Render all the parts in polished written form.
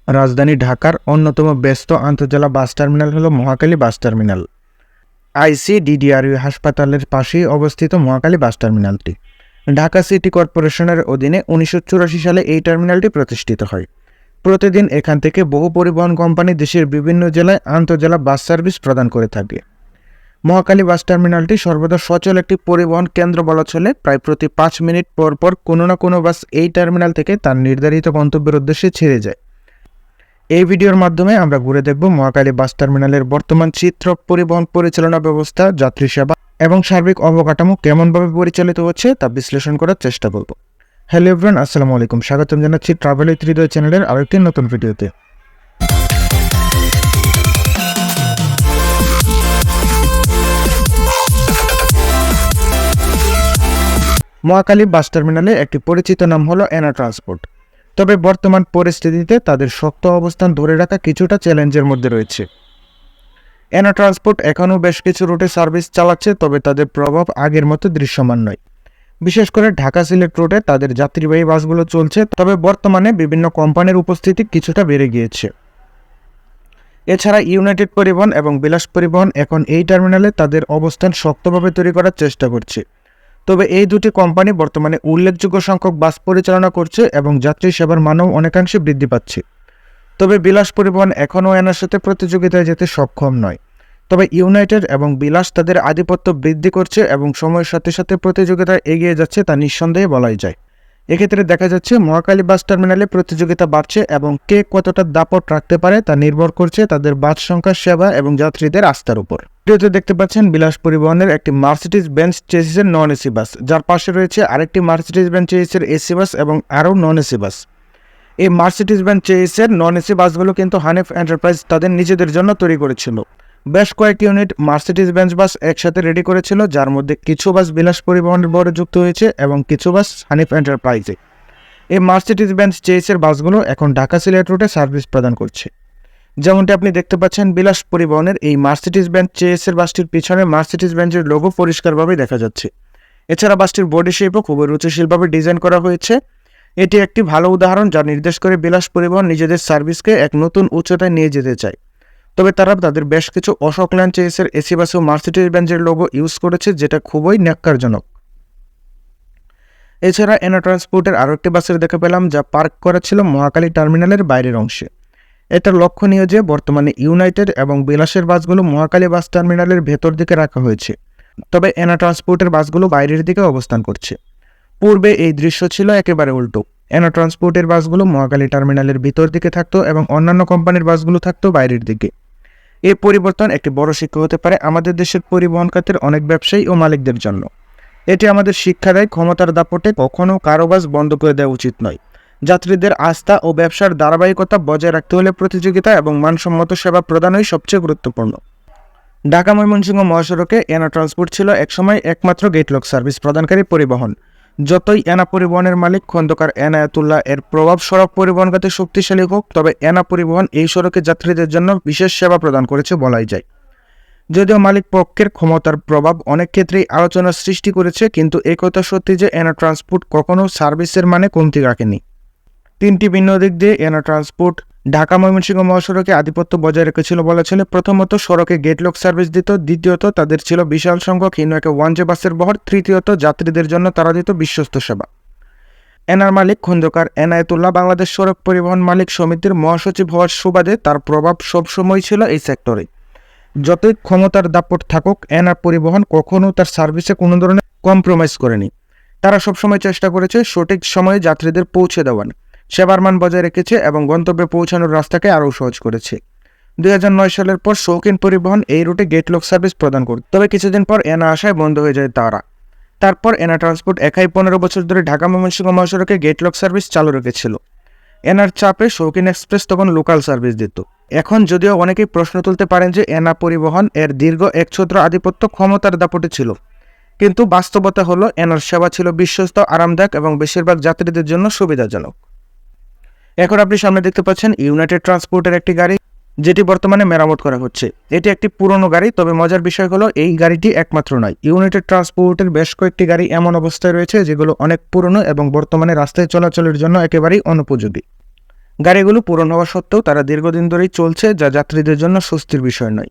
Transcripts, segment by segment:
রাজধানী ঢাকার অন্যতম ব্যস্ত আন্তঃজেলা বাস টার্মিনাল হল মহাখালী বাস টার্মিনাল। আইসিডিডিআরইউ হাসপাতালের পাশেই অবস্থিত মহাখালী বাস টার্মিনালটি। ঢাকা সিটি কর্পোরেশনের অধীনে 1984 সালে এই টার্মিনালটি প্রতিষ্ঠিত হয়। প্রতিদিন এখান থেকে বহু পরিবহন কোম্পানি দেশের বিভিন্ন জেলায় আন্তঃজেলা বাস সার্ভিস প্রদান করে থাকে। মহাখালী বাস টার্মিনালটি সর্বদা সচল একটি পরিবহন কেন্দ্র বলা চলে। প্রায় প্রতি 5 মিনিট পর পর কোনো না কোনো বাস এই টার্মিনাল থেকে তার নির্ধারিত গন্তব্যের উদ্দেশ্যে ছেড়ে যায়। এই ভিডিওর মাধ্যমে আমরা ঘুরে দেখব মহাখালী বাস টার্মিনালের বর্তমান চিত্র, পরিবহন পরিচালনা ব্যবস্থা, যাত্রী সেবা এবং সার্বিক অবকাঠামো কেমনভাবে পরিচালিত হচ্ছে তা বিশ্লেষণ করার চেষ্টা করব। হ্যালো এভরিওয়ান, আসসালামু আলাইকুম। স্বাগতম জানাচ্ছি ট্রাভেল উইথ হৃদয় চ্যানেলের আরেকটি নতুন ভিডিওতে। মহাখালী বাস টার্মিনালে একটি পরিচিত নাম হলো এনা ট্রান্সপোর্ট। তবে বর্তমান পরিস্থিতিতে তাদের শক্ত অবস্থান ধরে রাখা কিছুটা চ্যালেঞ্জের মধ্যে রয়েছে। এনা ট্রান্সপোর্ট এখনও বেশ কিছু রুটে সার্ভিস চালাচ্ছে, তবে তাদের প্রভাব আগের মতো দৃশ্যমান নয়। বিশেষ করে ঢাকা সিলেট রুটে তাদের যাত্রীবাহী বাসগুলো চলছে, তবে বর্তমানে বিভিন্ন কোম্পানির উপস্থিতি কিছুটা বেড়ে গিয়েছে। এছাড়া ইউনাইটেড পরিবহন এবং বিলাস পরিবহন এখন এই টার্মিনালে তাদের অবস্থান শক্তভাবে তৈরি করার চেষ্টা করছে। তবে এই দুটি কোম্পানি বর্তমানে উল্লেখযোগ্য সংখ্যক বাস পরিচালনা করছে এবং যাত্রী সেবার মানও অনেকাংশে বৃদ্ধি পাচ্ছে। তবে বিলাস পরিবহন এখনও এনার সাথে প্রতিযোগিতায় যেতে সক্ষম নয়। তবে ইউনাইটেড এবং বিলাস তাদের আধিপত্য বৃদ্ধি করছে এবং সময়ের সাথে সাথে প্রতিযোগিতায় এগিয়ে যাচ্ছে, তা নিঃসন্দেহে বলাই যায়। এক্ষেত্রে দেখা যাচ্ছে মহাখালী বাস টার্মিনালে প্রতিযোগিতা বাড়ছে এবং কে কতটা দাপট রাখতে পারে তা নির্ভর করছে তাদের বাস সংখ্যা, সেবা এবং যাত্রীদের আস্থার উপর। ভিডিওতে দেখতে পাচ্ছেন বিলাস পরিবহনের একটি মার্সিডিজ বেঞ্জ চেসিসের নন এসি বাস, যার পাশে রয়েছে আরেকটি মার্সিডিজ বেঞ্জ চেসিসের এসি বাস এবং আরও নন এসি বাস। এই মার্সিডিজ বেঞ্জ চেসিসের নন এসি বাসগুলো কিন্তু হানিফ এন্টারপ্রাইজ তাদের নিজেদের জন্য তৈরি করেছিল। বেশ কয়েক ইউনিট মার্সিডিজ বেঞ্জ বাস একসাথে রেডি করেছিল, যার মধ্যে কিছু বাস বিলাস পরিবহনের বহরে যুক্ত হয়েছে এবং কিছু বাস হানিফ এন্টারপ্রাইজে। এই মার্সিডিজ বেঞ্জ চেসিসের বাসগুলো এখন ঢাকা সিলেট রুটে সার্ভিস প্রদান করছে। যেমনটি আপনি দেখতে পাচ্ছেন, বিলাস পরিবহনের এই মার্সিডিজ বেঞ্জ চেসিসের বাসটির পিছনে মার্সিডিজ বেঞ্জের লোগো পরিষ্কারভাবে দেখা যাচ্ছে। এছাড়া বাসটির বডি শেপও খুবই রুচিশীলভাবে ডিজাইন করা হয়েছে। এটি একটি ভালো উদাহরণ যা নির্দেশ করে বিলাস পরিবহন নিজেদের সার্ভিসকে এক নতুন উচ্চতায় নিয়ে যেতে চায়। তবে তারা তাদের বেশ কিছু অশোকল্যান্ড চেসিসের এসি বাসেও মার্সিডিজ বেঞ্জের লোগো ইউজ করেছে, যেটা খুবই ন্যাক্কারজনক। এছাড়া এনা ট্রান্সপোর্টের আরও একটি বাসের দেখা পেলাম, যা পার্ক করা ছিল মহাখালী টার্মিনালের বাইরের অংশে। এটা লক্ষণীয় যে বর্তমানে ইউনাইটেড এবং বিলাসের বাসগুলো মহাখালী বাস টার্মিনালের ভেতর দিকে রাখা হয়েছে, তবে এনা ট্রান্সপোর্টের বাসগুলো বাইরের দিকে অবস্থান করছে। পূর্বে এই দৃশ্য ছিল একেবারে উল্টো। এনা ট্রান্সপোর্টের বাসগুলো মহাখালী টার্মিনালের ভিতর দিকে থাকতো এবং অন্যান্য কোম্পানির বাসগুলো থাকতো বাইরের দিকে। এই পরিবর্তন একটি বড় শিক্ষা হতে পারে আমাদের দেশের পরিবহন খাতের অনেক ব্যবসায়ী ও মালিকদের জন্য। এটি আমাদের শিক্ষা দেয় ক্ষমতার দাপটে কখনও কারো বাস বন্ধ করে দেওয়া উচিত নয়। যাত্রীদের আস্থা ও ব্যবসার ধারাবাহিকতা বজায় রাখতে হলে প্রতিযোগিতা এবং মানসম্মত সেবা প্রদানই সবচেয়ে গুরুত্বপূর্ণ। ঢাকা ময়মনসিংহ মহাসড়কে এনা ট্রান্সপোর্ট ছিল একসময় একমাত্র গেটলক সার্ভিস প্রদানকারী পরিবহন। যতই এনা পরিবহনের মালিক খন্দকার এনায়েতুল্লাহ এর প্রভাব সড়ক পরিবহন খাতে শক্তিশালী হোক, তবে এনা পরিবহন এই সড়কে যাত্রীদের জন্য বিশেষ সেবা প্রদান করেছে বলাই যায়। যদিও মালিক পক্ষের ক্ষমতার প্রভাব অনেক ক্ষেত্রেই আলোচনার সৃষ্টি করেছে, কিন্তু এই কথা সত্যি যে এনা ট্রান্সপোর্ট কখনো সার্ভিসের মানে কমতি রাখেনি। তিনটি ভিন্ন দিক দিয়ে এনা ট্রান্সপোর্ট ঢাকা ময়মনসিংহ মহাসড়কে আধিপত্য বজায় রেখেছিল বলা চলে। প্রথমত সড়কে গেটলক সার্ভিস দিত, দ্বিতীয়ত তাদের ছিল বিশাল সংখ্যক হিনোকে ওয়ানজে বাসের বহর, তৃতীয়ত যাত্রীদের জন্য তারা দিত বিশ্বস্ত সেবা। এনার মালিক খন্দকার এনায়েতুল্লাহ বাংলাদেশ সড়ক পরিবহন মালিক সমিতির মহাসচিব হওয়ার সুবাদে তার প্রভাব সবসময় ছিল এই সেক্টরে। যতই ক্ষমতার দাপট থাকুক, এনার পরিবহন কখনও তার সার্ভিসে কোনো ধরনের কম্প্রোমাইজ করেনি। তারা সবসময় চেষ্টা করেছে সঠিক সময়ে যাত্রীদের পৌঁছে দেওয়ার, সেবার মান বজায় রেখেছে এবং গন্তব্যে পৌঁছানোর রাস্তাকে আরও সহজ করেছে। 2009 সালের পর শৌখিন পরিবহন এই রুটে গেটলক সার্ভিস প্রদান করত, তবে কিছুদিন পর এনা আসায় বন্ধ হয়ে যায় তারা। তারপর এনা ট্রান্সপোর্ট একাই 15 বছর ধরে ঢাকা ময়মনসিংহ মহাসড়কে গেটলক সার্ভিস চালু রেখেছিল। এনার চাপে শৌখিন এক্সপ্রেস তখন লোকাল সার্ভিস দিত। এখন যদিও অনেকেই প্রশ্ন তুলতে পারেন যে এনা পরিবহন এর দীর্ঘ একছত্র আধিপত্য ক্ষমতার দাপটে ছিল, কিন্তু বাস্তবতা হলো এনার সেবা ছিল বিশ্বস্ত, আরামদায়ক এবং বেশিরভাগ যাত্রীদের জন্য সুবিধাজনক। এখন আপনি সামনে দেখতে পাচ্ছেন ইউনাইটেড ট্রান্সপোর্টের একটি গাড়ি, যেটি বর্তমানে মেরামত করা হচ্ছে। এটি একটি পুরনো গাড়ি, তবে মজার বিষয় হলো এই গাড়িটি একমাত্র নয়। ইউনাইটেড ট্রান্সপোর্টের বেশ কয়েকটি গাড়ি এমন অবস্থায় রয়েছে যেগুলো অনেক পুরনো এবং বর্তমানে রাস্তায় চলাচলের জন্য একেবারেই অনুপযোগী। গাড়িগুলো পুরনো হওয়া সত্ত্বেও তারা দীর্ঘদিন ধরেই চলছে, যা যাত্রীদের জন্য স্বস্তির বিষয় নয়।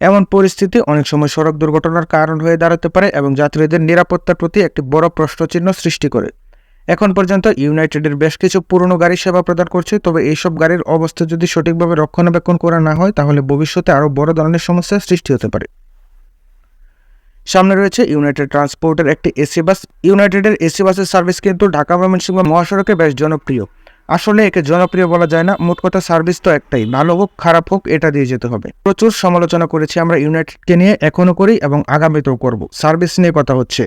এমন পরিস্থিতি অনেক সময় সড়ক দুর্ঘটনার কারণ হয়ে দাঁড়াতে পারে এবং যাত্রীদের নিরাপত্তার প্রতি একটি বড় প্রশ্নচিহ্ন সৃষ্টি করে। এখন পর্যন্ত ইউনাইটেডের বেশ কিছু পুরনো গাড়ি সেবা প্রদান করছে, তবে এইসব গাড়ির অবস্থা যদি সঠিকভাবে রক্ষণাবেক্ষণ করা না হয় তাহলে ভবিষ্যতে আরও বড় ধরনের সমস্যার সৃষ্টি হতে পারে। সামনে রয়েছে ইউনাইটেড ট্রান্সপোর্টের একটি এসি বাস। ইউনাইটেডের এসি বাসের সার্ভিস কিন্তু ঢাকা ময়মনসিংহ মহাসড়কে বেশ জনপ্রিয়। আসলে একে জনপ্রিয় বলা যায় না, মোট কথা সার্ভিস তো একটাই, ভালো হোক খারাপ হোক এটা দিয়ে যেতে হবে। প্রচুর সমালোচনা করেছি আমরা ইউনাইটেডকে নিয়ে, এখনও করি এবং আগামীতেও করব। সার্ভিস নিয়ে কথা হচ্ছে।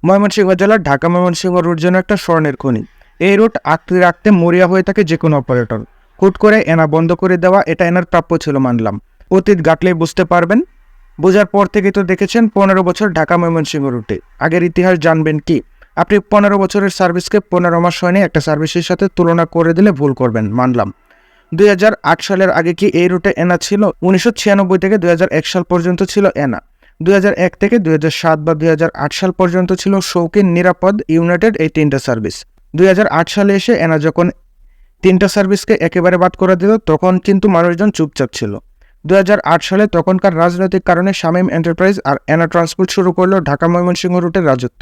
ময়মনসিংহ জেলার ঢাকা ময়মনসিংহ রুট যেন একটা স্বর্ণের খনি। এই রুট আঁকড়ে রাখতে মরিয়া হয়ে থাকে যে কোনো অপারেটর। হুট করে এনা বন্ধ করে দেওয়া এটা এনার প্রাপ্য ছিল মানলাম। অতীত ঘাটলেই বুঝতে পারবেন। বোঝার পর থেকে তো দেখেছেন 15 বছর ঢাকা ময়মনসিংহ রুটে। আগের ইতিহাস জানবেন কি? আপনি 15 বছরের সার্ভিসকে 15 মাস হয়নি একটা সার্ভিসের সাথে তুলনা করে দিলে ভুল করবেন, মানলাম। 2008 সালের আগে কি এই রুটে এনা ছিল? 1996 থেকে 2001 সাল পর্যন্ত ছিল এনা। 2001 থেকে 2007 বা 2008 সাল পর্যন্ত ছিল শৌখিন, নিরাপদ, ইউনাইটেড এই তিনটা সার্ভিস। 2008 সালে এসে এনা যখন তিনটা সার্ভিসকে একেবারে বাদ করে দিল তখন কিন্তু মানুষজন চুপচাপ ছিল। 2008 সালে তখনকার রাজনৈতিক কারণে শামীম এন্টারপ্রাইজ আর এনা ট্রান্সপোর্ট শুরু করলো ঢাকা ময়মনসিংহ রুটের রাজত্ব।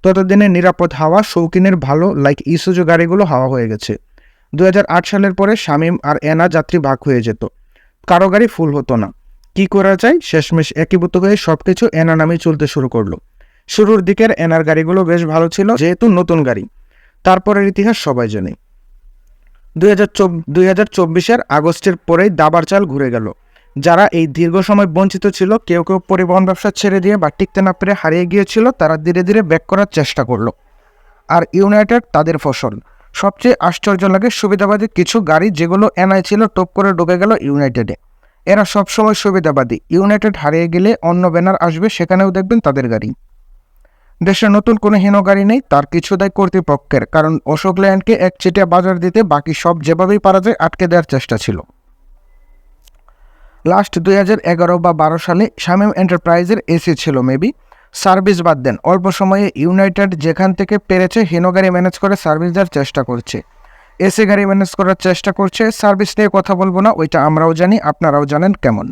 ততদিনে নিরাপদ হাওয়া, শৌখিনের ভালো লাইক ইসুজু গাড়িগুলো হাওয়া হয়ে গেছে। 2008 সালের পরে শামীম আর এনা যাত্রী ভাগ হয়ে যেত, কারো গাড়ি ফুল হতো না। কি করা যায়, শেষমেশ একীভূত হয়ে সবকিছু এনা নামেই চলতে শুরু করলো। শুরুর দিকের এনার গাড়িগুলো বেশ ভালো ছিল যেহেতু নতুন গাড়ি। তারপরের ইতিহাস সবাই জানে। 2024 আগস্টের পরেই দাবার চাল ঘুরে গেল। যারা এই দীর্ঘ সময় বঞ্চিত ছিল, কেউ কেউ পরিবহন ব্যবসা ছেড়ে দিয়ে বা টিকতে না পেরে হারিয়ে গিয়েছিল, তারা ধীরে ধীরে ব্যাক করার চেষ্টা করলো। আর ইউনাইটেড তাদের ফসল। সবচেয়ে আশ্চর্য লাগে সুবিধাবাদী কিছু গাড়ি যেগুলো এনআই ছিল টপ করে ঢুকে গেল ইউনাইটেডে। এরা সবসময় সুবিধাবাদী। ইউনাইটেড হারিয়ে গেলে অন্য ব্যানার আসবে, সেখানেও দেখবেন তাদের গাড়ি। দেশে নতুন কোনো হীন গাড়ি নেই, তার কিছু দায় কর্তৃপক্ষের, কারণ অশোক ল্যান্ডকে এক চিটিয়া বাজার দিতে বাকি সব যেভাবেই পারা যায় আটকে দেওয়ার চেষ্টা ছিল। লাস্ট 2011 বা 12 সালে শামীম এন্টারপ্রাইজের এসি ছিল মেবি। সার্ভিস বাদ দেন, অল্প সময়ে ইউনাইটেড যেখান থেকে পেরেছে হীন গাড়ি ম্যানেজ করে সার্ভিস দেওয়ার চেষ্টা করছে, এসি গাড়ি ম্যানেজ করার চেষ্টা করছে। সার্ভিস নিয়ে কথা বলবো না, ওইটা আমরাও জানি, আপনারাও জানেন কেমন।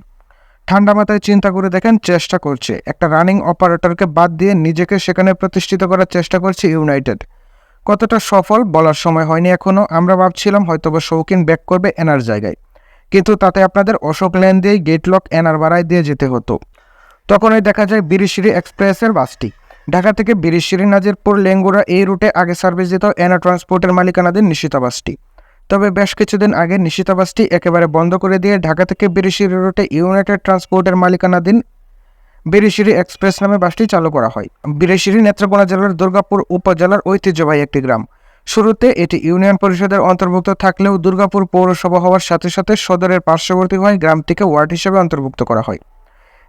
ঠান্ডা মাথায় চিন্তা করে দেখেন, চেষ্টা করছে একটা রানিং অপারেটরকে বাদ দিয়ে নিজেকে সেখানে প্রতিষ্ঠিত করার চেষ্টা করছে ইউনাইটেড। কতটা সফল বলার সময় হয়নি এখনও। আমরা ভাবছিলাম হয়তোবা শৌখিন ব্যাক করবে এনার জায়গায়, কিন্তু তাতে আপনাদের অশোক লেন দিয়ে গেট লক এনার বাড়ায় দিয়ে যেতে হতো। তখনই দেখা যায় বিরিশিরি এক্সপ্রেসের বাসটি ঢাকা থেকে বিরিশিরি, নাজিরপুর, লেঙ্গুরা এই রুটে আগে সার্ভিস দিত এনা ট্রান্সপোর্টের মালিকানাধীন নিশিতা বাসটি। তবে বেশ কিছুদিন আগে নিশিতা বাসটি একেবারে বন্ধ করে দিয়ে ঢাকা থেকে বিরিশিরি রুটে ইউনাইটেড ট্রান্সপোর্টের মালিকানাধীন বিরিশিরি এক্সপ্রেস নামে বাসটি চালু করা হয়। বিরিশিরি নেত্রকোনা জেলার দুর্গাপুর উপজেলার ঐতিহ্যবাহী একটি গ্রাম। শুরুতে এটি ইউনিয়ন পরিষদের অন্তর্ভুক্ত থাকলেও দুর্গাপুর পৌরসভা হওয়ার সাথে সাথে সদরের পার্শ্ববর্তী হয়ে গ্রামটিকে ওয়ার্ড হিসেবে অন্তর্ভুক্ত করা হয়।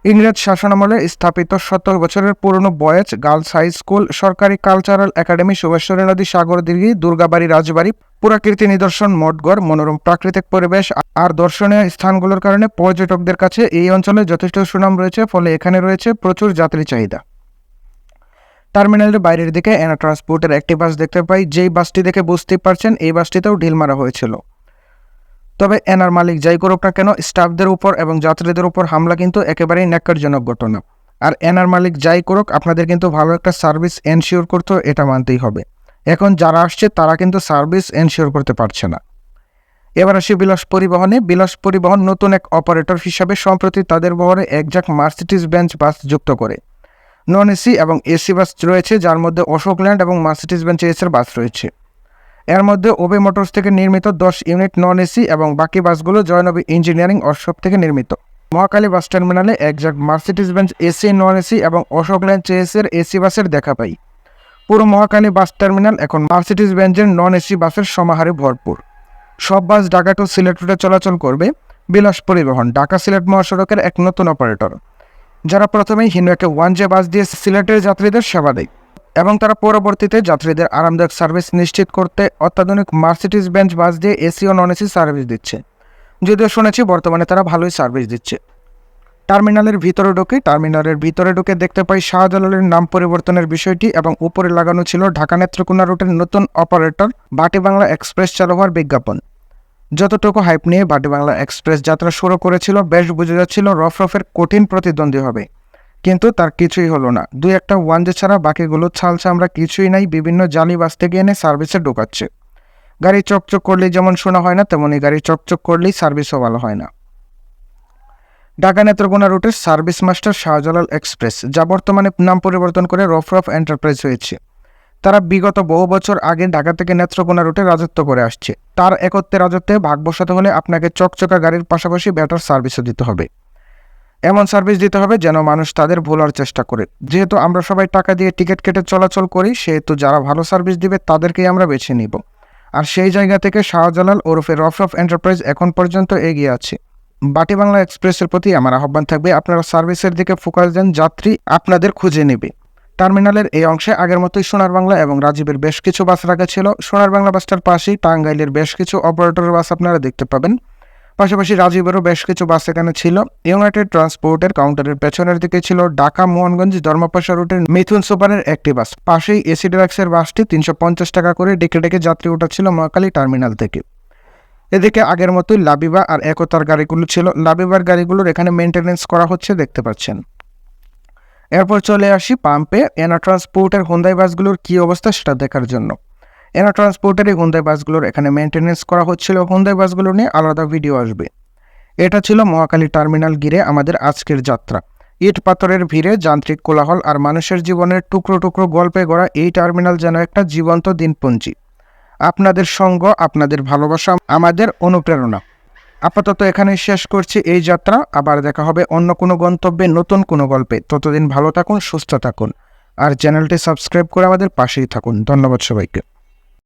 ইংরেজ শাসনামলে স্থাপিত 70 বছরের পুরনো বয়েজ গার্লস হাই স্কুল, সরকারি কালচারাল একাডেমি, সুভাষচন্দ্র নদী, সাগর দিঘি, দুর্গাবাড়ি, রাজবাড়ি, পুরাকীর্তি নিদর্শন, মঠঘর, মনোরম প্রাকৃতিক পরিবেশ আর দর্শনীয় স্থানগুলোর কারণে পর্যটকদের কাছে এই অঞ্চলে যথেষ্ট সুনাম রয়েছে, ফলে এখানে রয়েছে প্রচুর যাত্রী চাহিদা। টার্মিনালের বাইরের দিকে এনা ট্রান্সপোর্টের একটি বাস দেখতে পাই, যেই বাসটি দেখে বুঝতেই পারছেন এই বাসটিতেও ঢিল মারা হয়েছিল। তবে এনার মালিক যাই করুক না কেন, স্টাফদের উপর এবং যাত্রীদের উপর হামলা কিন্তু একেবারেই ন্যাক্কারজনক ঘটনা। আর এনার মালিক যাই করুক, আপনাদের কিন্তু ভালো একটা সার্ভিস এনশিওর করতে এটা মানতেই হবে। এখন যারা আসছে তারা কিন্তু সার্ভিস এনশিওর করতে পারছে না। এবার আসি বিলাস পরিবহনে। বিলাস পরিবহন নতুন এক অপারেটর হিসাবে সম্প্রতি তাদের বহরে একজাক মার্সিডিজ বেঞ্চ বাস যুক্ত করে। নন এসি এবং এসি বাস রয়েছে, যার মধ্যে অশোক ল্যান্ড এবং মার্সিডিজ বেঞ্চ এসির বাস রয়েছে। এর মধ্যে ওবে মোটরস থেকে নির্মিত 10 ইউনিট নন এসি এবং বাকি বাসগুলো জয়নবী ইঞ্জিনিয়ারিং ওয়ার্কশপ থেকে নির্মিত। মহাখালী বাস টার্মিনালে exact Mercedes Benz AC, non AC এবং অশোক ল্যান্ড চেসের এসি বাসের দেখা পাই। পুরো মহাখালী বাস টার্মিনাল এখন মার্সিডিজ বেঞ্চের নন এসি বাসের সমাহারে ভরপুর। সব বাস ঢাকা টু সিলেট রুটে চলাচল করবে। বিলাস পরিবহন ঢাকা সিলেট মহাসড়কের এক নতুন অপারেটর, যারা প্রথমেই হিন্দুকে 1J বাস দিয়ে সিলেটের যাত্রীদের সেবা দেয় এবং তারা পরবর্তীতে যাত্রীদের আরামদায়ক সার্ভিস নিশ্চিত করতে অত্যাধুনিক মার্সিডিজ বেঞ্চ বাস দিয়ে এসি ও নন এসি সার্ভিস দিচ্ছে। যদিও শুনেছি বর্তমানে তারা ভালোই সার্ভিস দিচ্ছে। টার্মিনালের ভিতরে ঢুকে দেখতে পাই শাহজালালের নাম পরিবর্তনের বিষয়টি এবং উপরে লাগানো ছিল ঢাকা নেত্রকোনা রুটের নতুন অপারেটর বাটি বাংলা এক্সপ্রেস চালু হওয়ার বিজ্ঞাপন। যতটুকু হাইপ নিয়ে বাটি বাংলা এক্সপ্রেস যাত্রা শুরু করেছিল, বেশ বোঝা যাচ্ছিল রফরফের কঠিন প্রতিদ্বন্দ্বী হবে, কিন্তু তার কিছুই হলো না। দুই একটা ওয়ানজে ছাড়া বাকিগুলো ছাল চামড়া কিছুই নাই, বিভিন্ন জালি বাস থেকে এনে সার্ভিসে ঢোকাচ্ছে। গাড়ি চকচক করলেই যেমন শোনা হয় না, তেমনই গাড়ি চকচক করলেই সার্ভিসও ভালো হয় না। ঢাকা নেত্রকোনা রুটের সার্ভিস মাস্টার শাহজালাল এক্সপ্রেস, যা বর্তমানে নাম পরিবর্তন করে রফরফ এন্টারপ্রাইজ হয়েছে, তারা বিগত বহু বছর আগে ঢাকা থেকে নেত্রকোনা রুটে রাজত্ব করে আসছে। তার একত্রে রাজত্বে ভাগ বসাতে হলে আপনাকে চকচকা গাড়ির পাশাপাশি বেটার সার্ভিসও দিতে হবে। এমন সার্ভিস দিতে হবে যেন মানুষ তাদের ভোলার চেষ্টা করে। যেহেতু আমরা সবাই টাকা দিয়ে টিকিট কেটে চলাচল করি, সেহেতু যারা ভালো সার্ভিস দিবে তাদেরকেই আমরা বেছে নিব। আর সেই জায়গা থেকে শাহজালাল ওরফে রফরফ এন্টারপ্রাইজ এখন পর্যন্ত এগিয়ে আছে। বাটি বাংলা এক্সপ্রেসের প্রতি আমার আহ্বান থাকবে, আপনারা সার্ভিসের দিকে ফোকাস দেন, যাত্রী আপনাদের খুঁজে নেবে। টার্মিনালের এই অংশে আগের মতোই সোনার বাংলা এবং রাজীবের বেশ কিছু বাস রাখা ছিল। সোনার বাংলা বাসটার পাশেই টাঙ্গাইলের বেশ কিছু অপারেটরের বাস আপনারা দেখতে পাবেন। পাশাপাশি রাজীবেরও বেশ কিছু বাস এখানে ছিল। ইউনাইটেড ট্রান্সপোর্টের কাউন্টারের পেছনের দিকে ছিল ঢাকা মোহনগঞ্জ ধর্মপাশা রুটের মিথুন সুপারের একটি বাস। পাশেই এসি ডিলাক্সের বাসটি 350 টাকা করে ডেকে ডেকে যাত্রী উঠাচ্ছিল মহাখালী টার্মিনাল থেকে। এদিকে আগের মতোই লাবিবা আর একতার গাড়িগুলো ছিল। লাবিবার গাড়িগুলোর এখানে মেনটেনেন্স করা হচ্ছে, দেখতে পাচ্ছেন। এরপর চলে আসি পাম্পে এনা ট্রান্সপোর্টের হুন্দাই বাসগুলোর কী অবস্থা সেটা দেখার জন্য। এনা ট্রান্সপোর্টের এই হুন্দাই বাসগুলোর এখানে মেনটেনেন্স করা হচ্ছিল। হুন্দাই বাসগুলো নিয়ে আলাদা ভিডিও আসবে। এটা ছিল মহাখালী টার্মিনাল ঘিরে আমাদের আজকের যাত্রা। ইট পাথরের ভিড়ে, যান্ত্রিক কোলাহল আর মানুষের জীবনের টুকরো টুকরো গল্পে গড়া এই টার্মিনাল যেন একটা জীবন্ত দিনপঞ্জি। আপনাদের সঙ্গ, আপনাদের ভালোবাসা আমাদের অনুপ্রেরণা। আপাতত এখানে শেষ করছি এই যাত্রা। আবার দেখা হবে অন্য কোনো গন্তব্যে, নতুন কোনো গল্পে। ততদিন ভালো থাকুন, সুস্থ থাকুন, আর চ্যানেলটি সাবস্ক্রাইব করে আমাদের পাশেই থাকুন। ধন্যবাদ সবাইকে।